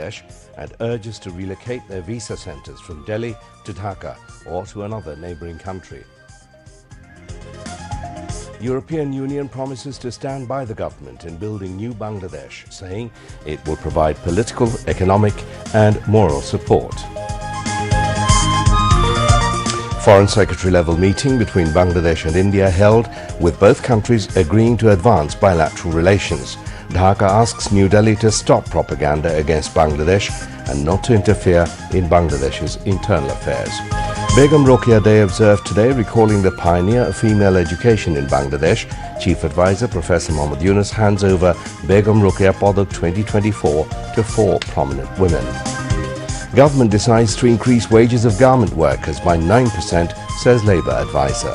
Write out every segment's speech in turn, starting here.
and urges to relocate their visa centers from Delhi to Dhaka or to another neighboring country. European Union promises to stand by the government in building new Bangladesh, saying it will provide political, economic and moral support. Foreign Secretary level meeting between Bangladesh and India held, with both countries agreeing to advance bilateral relations. Dhaka asks New Delhi to stop propaganda against Bangladesh and not to interfere in Bangladesh's internal affairs. Begum Rokeya Day observed today, recalling the pioneer of female education in Bangladesh. Chief Advisor Professor Mohammad Yunus hands over Begum Rokeya Padak 2024 to 4 prominent women. Government decides to increase wages of garment workers by 9%, says Labour advisor.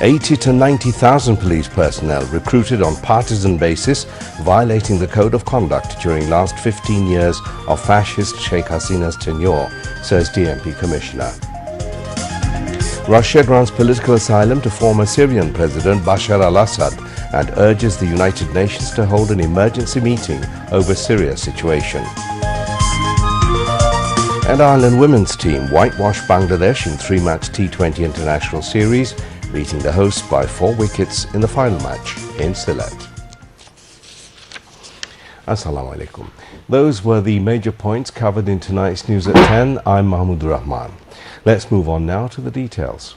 $80,000 to 90,000 police personnel recruited on partisan basis, violating the code of conduct during last 15 years of fascist Sheikh Hasina's tenure, says DMP Commissioner. Russia grants political asylum to former Syrian President Bashar al-Assad and urges the United Nations to hold an emergency meeting over Syria's situation. And Ireland women's team whitewashed Bangladesh in 3-match T20 international series, beating the hosts by 4 wickets in the final match in Sylhet. Assalamu alaikum. Those were the major points covered in tonight's news at 10. I'm Mahmoud Rahman. Let's move on now to the details.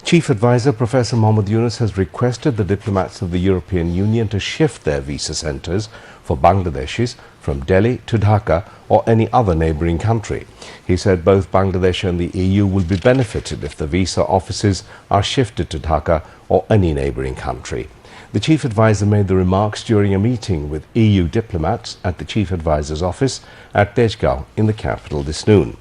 Chief Advisor Professor Mohammad Yunus has requested the diplomats of the European Union to shift their visa centers for Bangladeshis from Delhi to Dhaka or any other neighboring country. He said both Bangladesh and the EU will be benefited if the visa offices are shifted to Dhaka or any neighboring country. The Chief Advisor made the remarks during a meeting with EU diplomats at the Chief Advisor's office at Tejgaon in the capital this noon.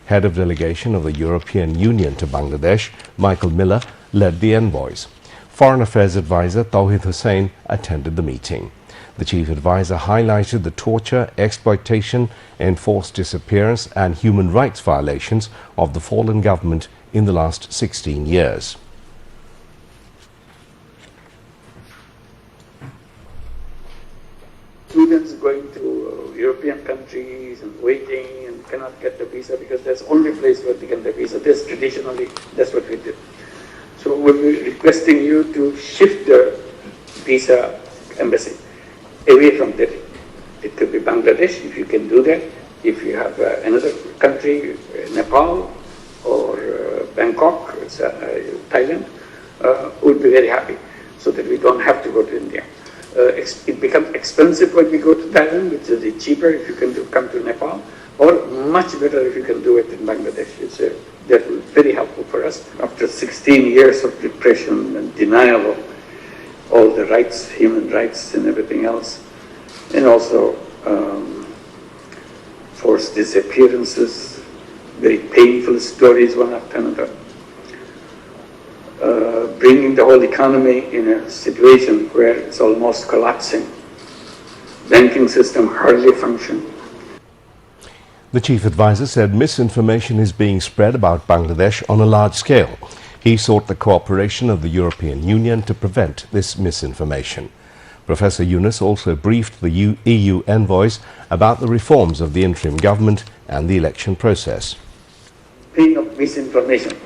Head of Delegation of the European Union to Bangladesh, Michael Miller, led the envoys. Foreign Affairs Advisor Tawhid Hussain attended the meeting. The Chief Advisor highlighted the torture, exploitation, enforced disappearance and human rights violations of the fallen government in the last 16 years. Students going to European countries and waiting and cannot get the visa because that's the only place where they get the visa. Traditionally, that's what we did. So we're requesting you to shift the visa embassy away from Delhi. It could be Bangladesh, if you can do that. If you have another country, Nepal or Bangkok, Thailand, we'd be very happy so that we don't have to go to India. It becomes expensive when we go to Thailand, which is cheaper if you can come to Nepal, or much better if you can do it in Bangladesh. That will be very helpful for us. After 16 years of repression and denial of all the rights, human rights and everything else, and also forced disappearances, very painful stories one after another. Bringing the whole economy in a situation where it's almost collapsing. Banking system hardly functions. The Chief Advisor said misinformation is being spread about Bangladesh on a large scale. He sought the cooperation of the European Union to prevent this misinformation. Professor Yunus also briefed the EU envoys about the reforms of the interim government and the election process. Thing of misinformation,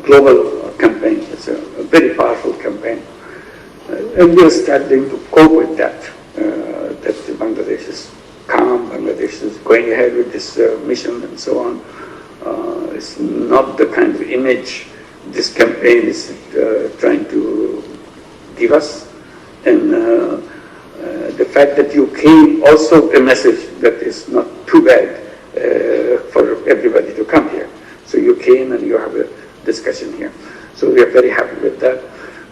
global campaign, it's a very powerful campaign. And we're starting to cope with that. That Bangladesh is calm, Bangladesh is going ahead with this mission and so on. It's not the kind of image this campaign is trying to give us. And the fact that you came also a message that is not too bad for everybody to come here. So you came and you have a discussion here. So we are very happy with that.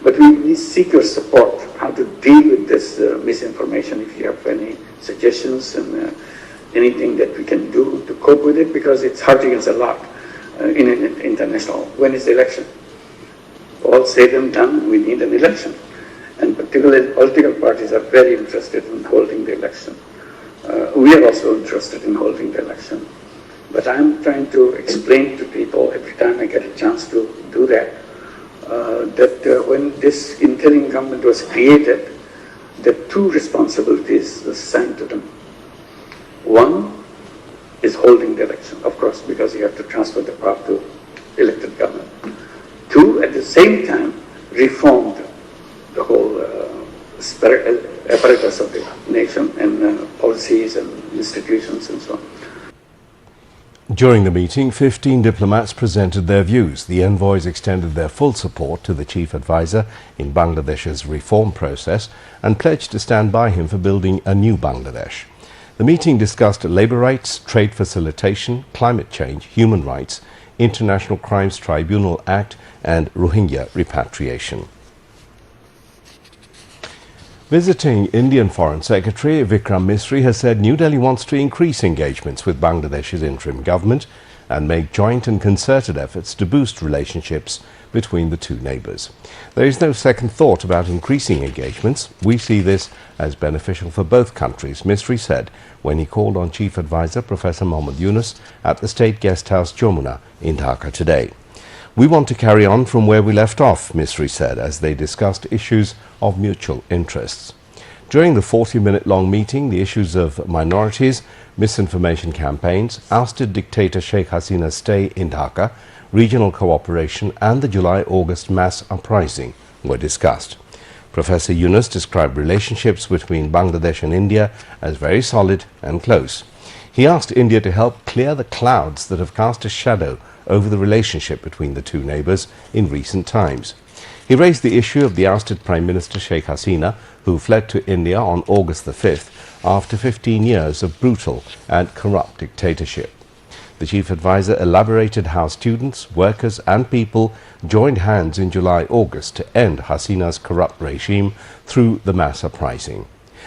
But we seek your support, how to deal with this misinformation, if you have any suggestions and anything that we can do to cope with it, because it's hurting us a lot in an international. When is the election? All said and done, we need an election. And particularly political parties are very interested in holding the election. We are also interested in holding the election. But I'm trying to explain to people every time I get a chance to do that, that when this interim government was created, the two responsibilities assigned to them. One is holding the election, of course, because you have to transfer the power to elected government. Two, at the same time, reform the whole apparatus of the nation and policies and institutions and so on. During the meeting, 15 diplomats presented their views. The envoys extended their full support to the chief advisor in Bangladesh's reform process and pledged to stand by him for building a new Bangladesh. The meeting discussed labour rights, trade facilitation, climate change, human rights, International Crimes Tribunal Act and Rohingya repatriation. Visiting Indian Foreign Secretary Vikram Misri has said New Delhi wants to increase engagements with Bangladesh's interim government and make joint and concerted efforts to boost relationships between the two neighbours. There is no second thought about increasing engagements. We see this as beneficial for both countries, Misri said when he called on Chief Advisor Professor Mohammad Yunus at the State Guest House Jamuna in Dhaka today. We want to carry on from where we left off, Misri said, as they discussed issues of mutual interests. During the 40-minute-long meeting, the issues of minorities, misinformation campaigns, ousted dictator Sheikh Hasina's stay in Dhaka, regional cooperation and the July-August mass uprising were discussed. Professor Yunus described relationships between Bangladesh and India as very solid and close. He asked India to help clear the clouds that have cast a shadow over the relationship between the two neighbours in recent times. He raised the issue of the ousted Prime Minister Sheikh Hasina, who fled to India on August the 5th after 15 years of brutal and corrupt dictatorship. The chief advisor elaborated how students, workers and people joined hands in July-August to end Hasina's corrupt regime through the mass uprising.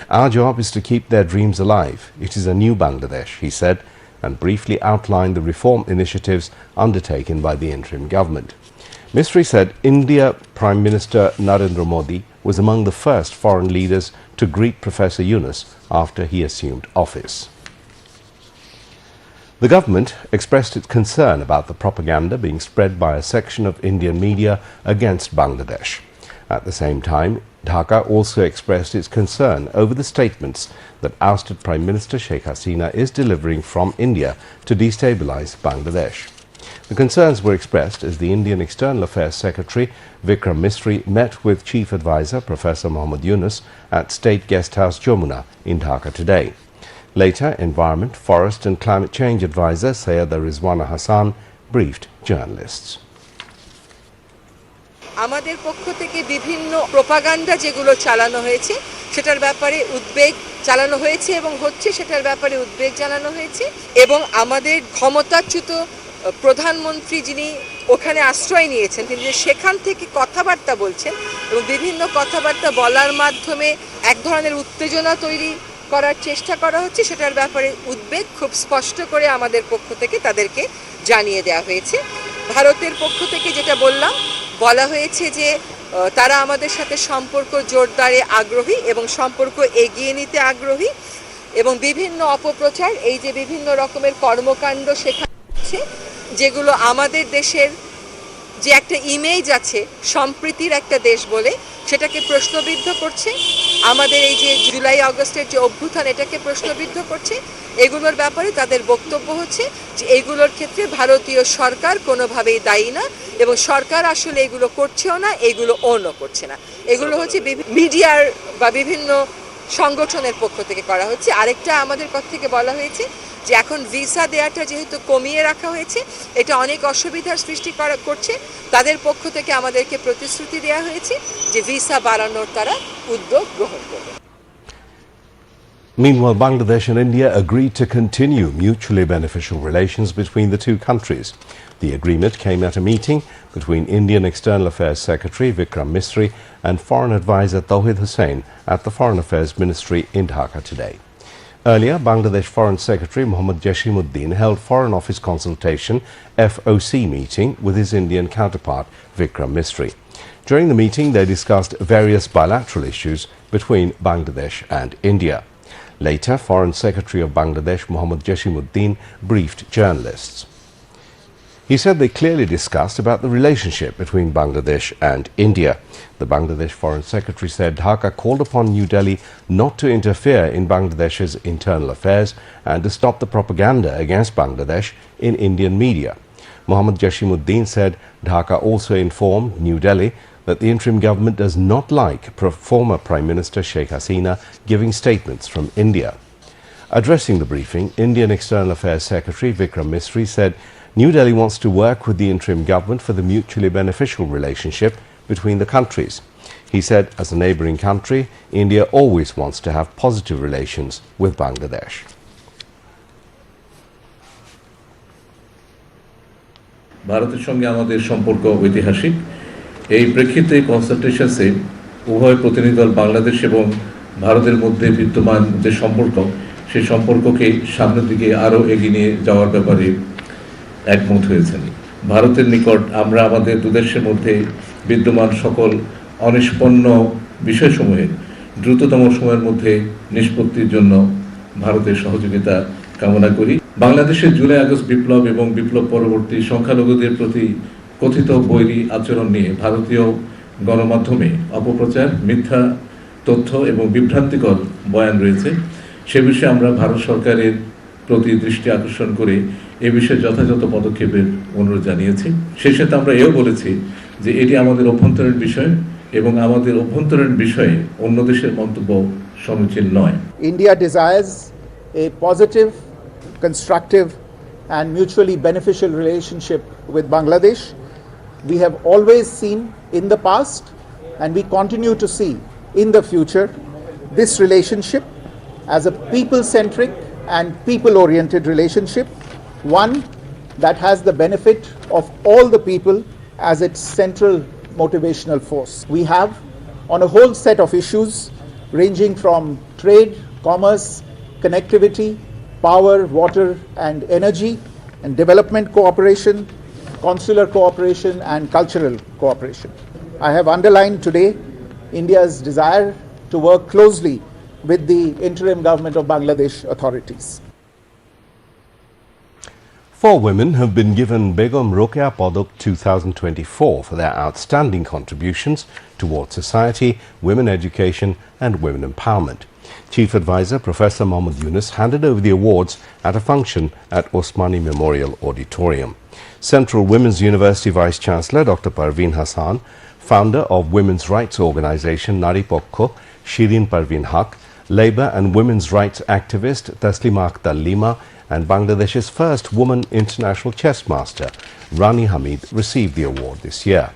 Our job is to keep their dreams alive. It is a new Bangladesh, he said, and briefly outlined the reform initiatives undertaken by the interim government. Misri said India Prime Minister Narendra Modi was among the first foreign leaders to greet Professor Yunus after he assumed office. The government expressed its concern about the propaganda being spread by a section of Indian media against Bangladesh. At the same time, Dhaka also expressed its concern over the statements that ousted Prime Minister Sheikh Hasina is delivering from India to destabilize Bangladesh. The concerns were expressed as the Indian External Affairs Secretary Vikram Misri met with Chief Advisor Professor Mohammad Yunus at State Guest House Jamuna in Dhaka today. Later, Environment, Forest and Climate Change Advisor Sayyida Rizwana Hassan briefed journalists. আমাদের পক্ষ থেকে বিভিন্ন propaganda যেগুলো চালানো হয়েছে সেটার ব্যাপারে উদ্বেগ চালানো হয়েছে এবং হচ্ছে সেটার ব্যাপারে উদ্বেগ জানানো হয়েছে এবং আমাদের ক্ষমতাচ্যুত প্রধানমন্ত্রী যিনি ওখানে আশ্রয় নিয়েছেন তিনি সেখান থেকে কথাবার্তা বলছেন এবং বিভিন্ন কথাবার্তা বলার মাধ্যমে এক ধরনের উত্তেজনা তৈরি করার চেষ্টা করা হচ্ছে সেটার ব্যাপারে উদ্বেগ খুব স্পষ্ট করে আমাদের পক্ষ থেকে তাদেরকে জানিয়ে দেওয়া হয়েছে। ভারতের পক্ষ থেকে যেটা বলা হয়েছে যে তারা আমাদের সাথে সম্পর্ক জোরদারে আগ্রহী এবং সম্পর্ক এগিয়ে নিতে আগ্রহী এবং বিভিন্ন অপপ্রচার এই যে বিভিন্ন রকমের কর্মকাণ্ড সেখানে হচ্ছে যেগুলো আমাদের দেশের যে একটা ইমেজ আছে সম্প্রীতির একটা দেশ বলে সেটাকে প্রশ্নবিদ্ধ করছে আমাদের এই যে জুলাই আগস্টের যে অভ্যুত্থান এটাকে প্রশ্নবিদ্ধ করছে এগুলোর ব্যাপারে তাদের বক্তব্য হচ্ছে যে এইগুলোর ক্ষেত্রে ভারতীয় সরকার কোনোভাবেই দায়ী না এবং সরকার আসলে এগুলো করছেও না এগুলো ওনও করছে না এগুলো হচ্ছে মিডিয়ার বা বিভিন্ন সংগঠনের পক্ষ থেকে করা হচ্ছে আরেকটা আমাদের পক্ষ থেকে বলা হয়েছে যে এখন ভিসা দেওয়াটা যেহেতু কমিয়ে রাখা হয়েছে এটা অনেক অসুবিধার সৃষ্টি করছে তাদের পক্ষ থেকে আমাদেরকে প্রতিশ্রুতি দেওয়া হয়েছে যে ভিসা বাড়ানোর তারা উদ্যোগ গ্রহণ করবে। Meanwhile, Bangladesh and India agreed to continue mutually beneficial relations between the two countries. The agreement came at a meeting between Indian External Affairs Secretary Vikram Misri and Foreign Advisor Tawhid Hussain at the Foreign Affairs Ministry in Dhaka today. Earlier, Bangladesh Foreign Secretary Mohammad Jashimuddin held Foreign Office Consultation FOC meeting with his Indian counterpart Vikram Misri. During the meeting, they discussed various bilateral issues between Bangladesh and India. Later, Foreign Secretary of Bangladesh Mohammad Jashimuddin briefed journalists. He said they clearly discussed about the relationship between Bangladesh and India. The Bangladesh Foreign Secretary said Dhaka called upon New Delhi not to interfere in Bangladesh's internal affairs and to stop the propaganda against Bangladesh in Indian media. Mohammad Jashimuddin said Dhaka also informed New Delhi that the interim government does not like former Prime Minister Sheikh Hasina giving statements from India. Addressing the briefing, Indian External Affairs Secretary Vikram Misri said New Delhi wants to work with the interim government for the mutually beneficial relationship between the countries. He said, as a neighbouring country, India always wants to have positive relations with Bangladesh. ভারতের সঙ্গে আমাদের সম্পর্ক ঐতিহাসিক এই প্রেক্ষিতে কনসালটেশনসে উভয় প্রতিনিধি দল বাংলাদেশ এবং ভারতের মধ্যে বিদ্যমান যে সম্পর্ক সেই সম্পর্ককে সামনের দিকে আরও এগিয়ে নিয়ে যাওয়ার ব্যাপারে একমত হয়েছেন। ভারতের নিকট আমরা আমাদের দুদেশের মধ্যে বিদ্যমান সকল অনিষ্পন্ন বিষয়সমূহের দ্রুততম সময়ের মধ্যে নিষ্পত্তির জন্য ভারতের সহযোগিতা কামনা করি। বাংলাদেশের জুলাই আগস্ট বিপ্লব এবং বিপ্লব পরবর্তী সংখ্যালঘুদের প্রতি কথিত বৈরী আচরণ নিয়ে ভারতীয় গণমাধ্যমে অপপ্রচার, মিথ্যা তথ্য এবং বিভ্রান্তিকর বয়ান রয়েছে। সে বিষয়ে আমরা ভারত সরকারের প্রতি দৃষ্টি আকর্ষণ করে এ বিষয়ে যথাযথ পদক্ষেপের অনুরোধ জানিয়েছি। সেই সাথে আমরা এও বলেছি যে এটি আমাদের অভ্যন্তরীণ বিষয় এবং আমাদের অভ্যন্তরীণ বিষয়ে অন্য দেশের মন্তব্য সমীচীন নয়। India desires a positive, constructive and mutually beneficial relationship with Bangladesh. We have always seen in the past and we continue to see in the future this relationship as a people-centric and people-oriented relationship, one that has the benefit of all the people as its central motivational force. We have on a whole set of issues ranging from trade, commerce, connectivity, power, water and energy, and development cooperation, consular cooperation and cultural cooperation. I have underlined today India's desire to work closely with the interim government of Bangladesh authorities. 4 women have been given Begum Rokeya Padak 2024 for their outstanding contributions towards society, women education and women empowerment. Chief Advisor Professor Mohammad Yunus handed over the awards at a function at Osmani Memorial Auditorium. Central Women's University Vice-Chancellor Dr. Parveen Hassan, founder of women's rights organisation Nari Pokko, Shirin Parveen Haq, Labour and women's rights activist Taslima Akhtar Lima and Bangladesh's first woman international chess master, Rani Hamid, received the award this year.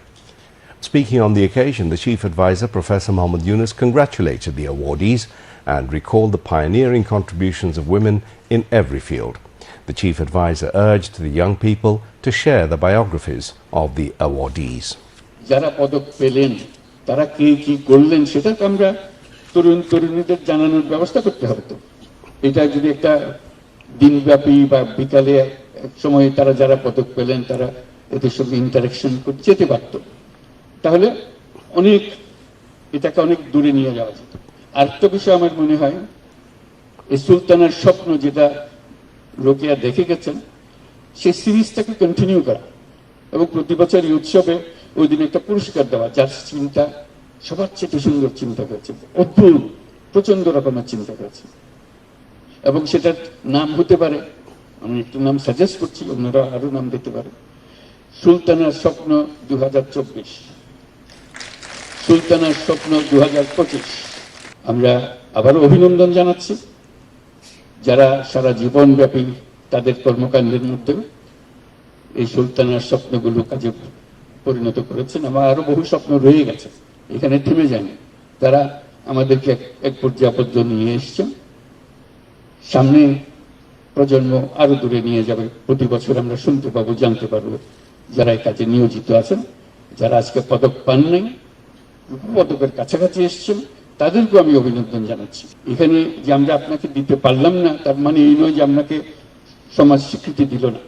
Speaking on the occasion, the Chief Advisor Professor Mohammad Yunus congratulated the awardees and recalled the pioneering contributions of women in every field. The Chief Advisor urged the young people to share the biographies of the awardees. যারা পদক পেলেন তারা কি করলেন সেটা তো আমরা তরুণীদের জানানোর ব্যবস্থা করতে হবে। তো এটা যদি একটা দিনব্যাপী বা বিকালে এক সময় তারা যারা পদক পেলেন তারা এদের সঙ্গে ইন্টারাকশন করতে যেতে পারত, তাহলে এটাকে অনেক দূরে নিয়ে যাওয়া যেত। আরেকটা বিষয় আমার মনে হয় এই সুলতানের স্বপ্ন যেটা রোকেয়া দেখে গেছেন সেই সিরিজটাকে কন্টিনিউ করা এবং প্রতি বছর এই উৎসবে ওই দিন একটা পুরস্কার দেওয়া, যার চিন্তা সবার চেয়ে সুন্দর চিন্তা করেছে, অদ্ভুত প্রচন্ড রকমের চিন্তা করেছে। এবং সেটার নাম হতে পারে, আমি একটু নাম সাজেস্ট করছি, অন্যরা আরো নাম দিতে পারে, সুলতানার স্বপ্ন 2024, সুলতানার স্বপ্ন 2025। আমরা আবারও অভিনন্দন জানাচ্ছি যারা সারা জীবন ব্যাপী তাদের কর্মকাণ্ডের মধ্যে এই সুলতানার স্বপ্নগুলো কাজে পরিণত করেছেন। আমার আরো বহু স্বপ্ন রয়ে গেছে, এখানে থেমে যায়নি। তারা আমাদেরকে এক পর্যায়ে পর্যন্ত নিয়ে এসছেন, সামনে প্রজন্ম আরো দূরে নিয়ে যাবে। প্রতি বছর আমরা শুনতে পাবো, জানতে পারবো যারা এই কাজে নিয়োজিত আছেন, যারা আজকে পদক পান নাই, পদকের কাছাকাছি এসছেন, তাদেরকেও আমি অভিনন্দন জানাচ্ছি। এখানে যে আমরা আপনাকে দিতে পারলাম না তার মানে এই নয় যে আপনাকে সমাজ স্বীকৃতি দিল না।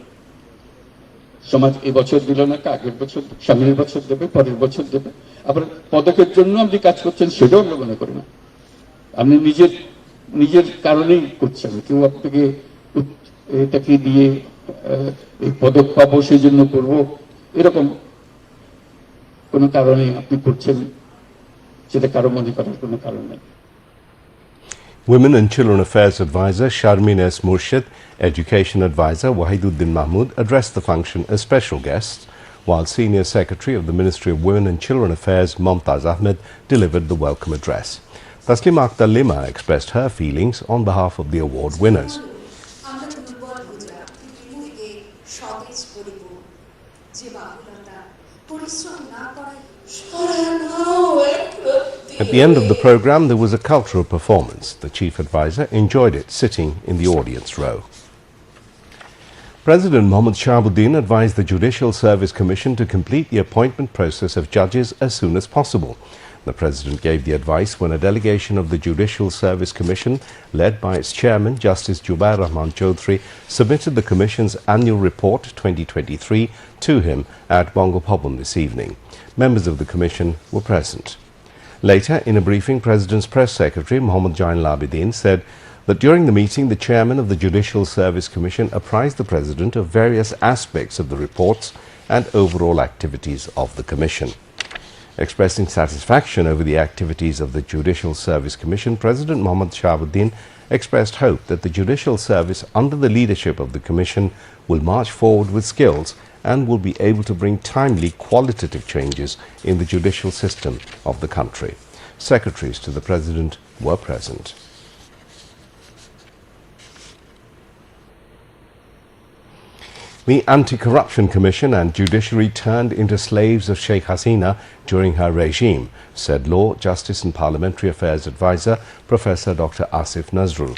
সমাজ এবছর দিল না, আগের বছর, সামনের বছর দেবে, পরের বছর দেবে। আবার পদকের জন্য আপনি কাজ করছেন সেটাও আমরা মনে করি না, আপনি নিজের কারণেই করছেন। কেউ আপনাকে এটাকে দিয়ে এই পদক পাবো সেই জন্য করবো, এরকম কোনো কারণে আপনি করছেন, সেটা কারো মনে করার কোনো কারণ নেই। Women and Children Affairs Advisor Sharmin S. Murshid, Education Advisor Wahiduddin Mahmood addressed the function as special guests, while Senior Secretary of the Ministry of Women and Children Affairs Mumtaz Ahmed delivered the welcome address. Taslim Akhtar Lima expressed her feelings on behalf of the award winners. At the end of the program, there was a cultural performance. The chief advisor enjoyed it sitting in the audience row. President Mohammad Shahabuddin advised the Judicial Service Commission to complete the appointment process of judges as soon as possible. The President gave the advice when a delegation of the Judicial Service Commission, led by its chairman, Justice Jubair Rahman Chaudhry, submitted the Commission's annual report 2023 to him at Bongo Bhavan this evening. Members of the Commission were present. Later, in a briefing, President's Press Secretary Mohammad Jainul Abidin said that during the meeting, the chairman of the Judicial Service Commission apprised the President of various aspects of the reports and overall activities of the Commission. Expressing satisfaction over the activities of the Judicial Service Commission, President Mohammad Shahabuddin expressed hope that the Judicial Service, under the leadership of the Commission, will march forward with skills and will be able to bring timely qualitative changes in the judicial system of the country. Secretaries to the President were present. The Anti-Corruption Commission and Judiciary turned into slaves of Sheikh Hasina during her regime, said Law, Justice and Parliamentary Affairs Advisor Professor Dr. Asif Nazrul.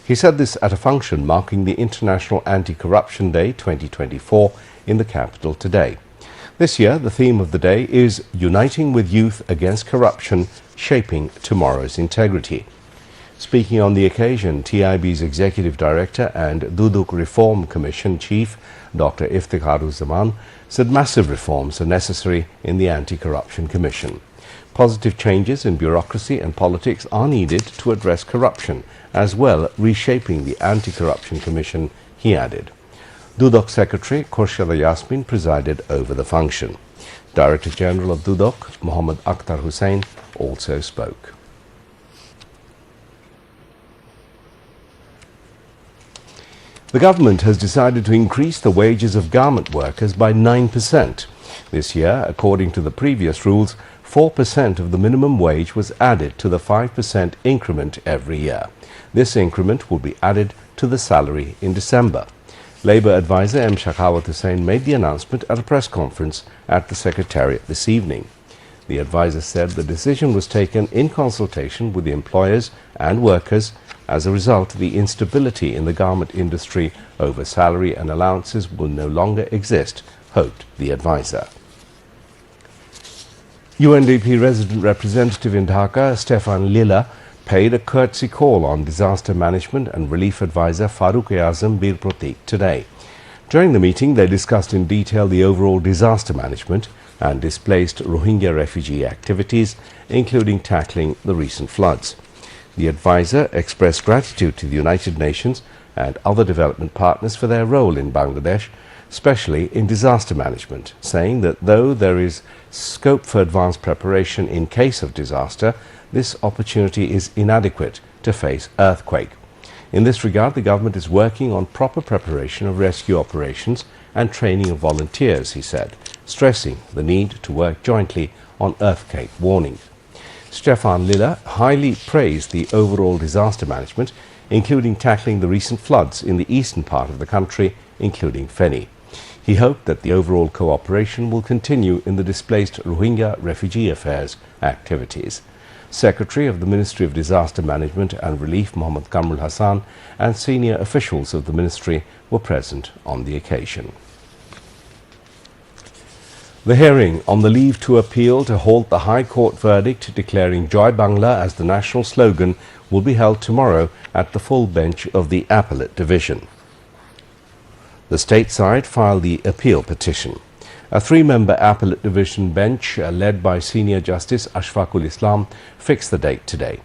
He said this at a function marking the International Anti-Corruption Day 2024 in the capital today. This year, the theme of the day is Uniting with Youth Against Corruption, Shaping Tomorrow's Integrity. Speaking on the occasion, TIB's Executive Director and Duduk Reform Commission Chief, Dr. Iftikharuzaman, said massive reforms are necessary in the Anti-Corruption Commission. Positive changes in bureaucracy and politics are needed to address corruption, as well reshaping the Anti-Corruption Commission, he added. Dudok Secretary Khorshada Yasmin presided over the function. Director General of Dudok, Mohammad Akhtar Hussain, also spoke. The government has decided to increase the wages of garment workers by 9%. This year, according to the previous rules, 4% of the minimum wage was added to the 5% increment every year. This increment will be added to the salary in December. Labour advisor M. Shakhawat Hussain made the announcement at a press conference at the Secretariat this evening. The advisor said the decision was taken in consultation with the employers and workers. As a result, the instability in the garment industry over salary and allowances will no longer exist, hoped the advisor. UNDP resident representative in Dhaka, Stefan Lila, paid a courtesy call on disaster management and relief advisor Farooq-e-Azam Bir Pratik today. During the meeting, they discussed in detail the overall disaster management and displaced Rohingya refugee activities, including tackling the recent floods. The advisor expressed gratitude to the United Nations and other development partners for their role in Bangladesh, especially in disaster management, saying that though there is scope for advanced preparation in case of disaster, this opportunity is inadequate to face earthquake. In this regard, the government is working on proper preparation of rescue operations and training of volunteers, he said, stressing the need to work jointly on earthquake warning. Stefan Lilla highly praised the overall disaster management, including tackling the recent floods in the eastern part of the country, including Feni. He hoped that the overall cooperation will continue in the displaced Rohingya refugee affairs activities. Secretary of the Ministry of Disaster Management and Relief Mohammad Kamrul Hassan and senior officials of the ministry were present on the occasion. The hearing on the leave to appeal to halt the High Court verdict declaring Joy Bangla as the national slogan will be held tomorrow at the full bench of the Appellate Division. The state side filed the appeal petition. A three-member Appellate Division bench led by Senior Justice Ashfaqul Islam fixed the date today.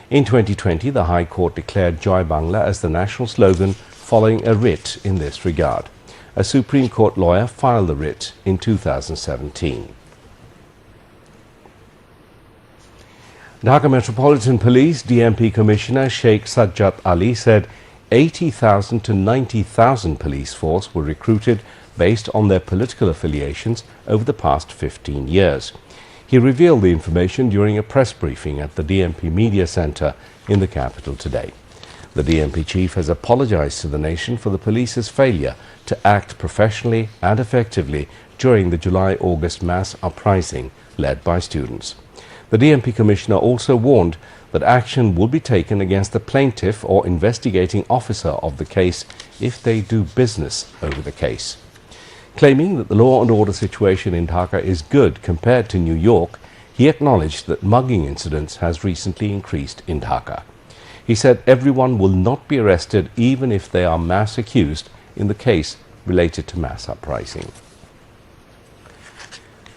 In 2020, the High Court declared Joy Bangla as the national slogan following a writ in this regard. A Supreme Court lawyer filed the writ in 2017. Dhaka Metropolitan Police DMP Commissioner Sheikh Sajjad Ali said 80,000 to 90,000 police force were recruited based on their political affiliations over the past 15 years. He revealed the information during a press briefing at the DMP Media Centre in the capital today. The DMP chief has apologized to the nation for the police's failure to act professionally and effectively during the July-August mass uprising led by students. The DMP commissioner also warned that action will be taken against the plaintiff or investigating officer of the case if they do business over the case. Claiming that the law and order situation in Dhaka is good compared to New York, he acknowledged that mugging incidents has recently increased in Dhaka. He said everyone will not be arrested even if they are mass accused in the case related to mass uprising.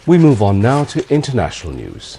We move on now to international news.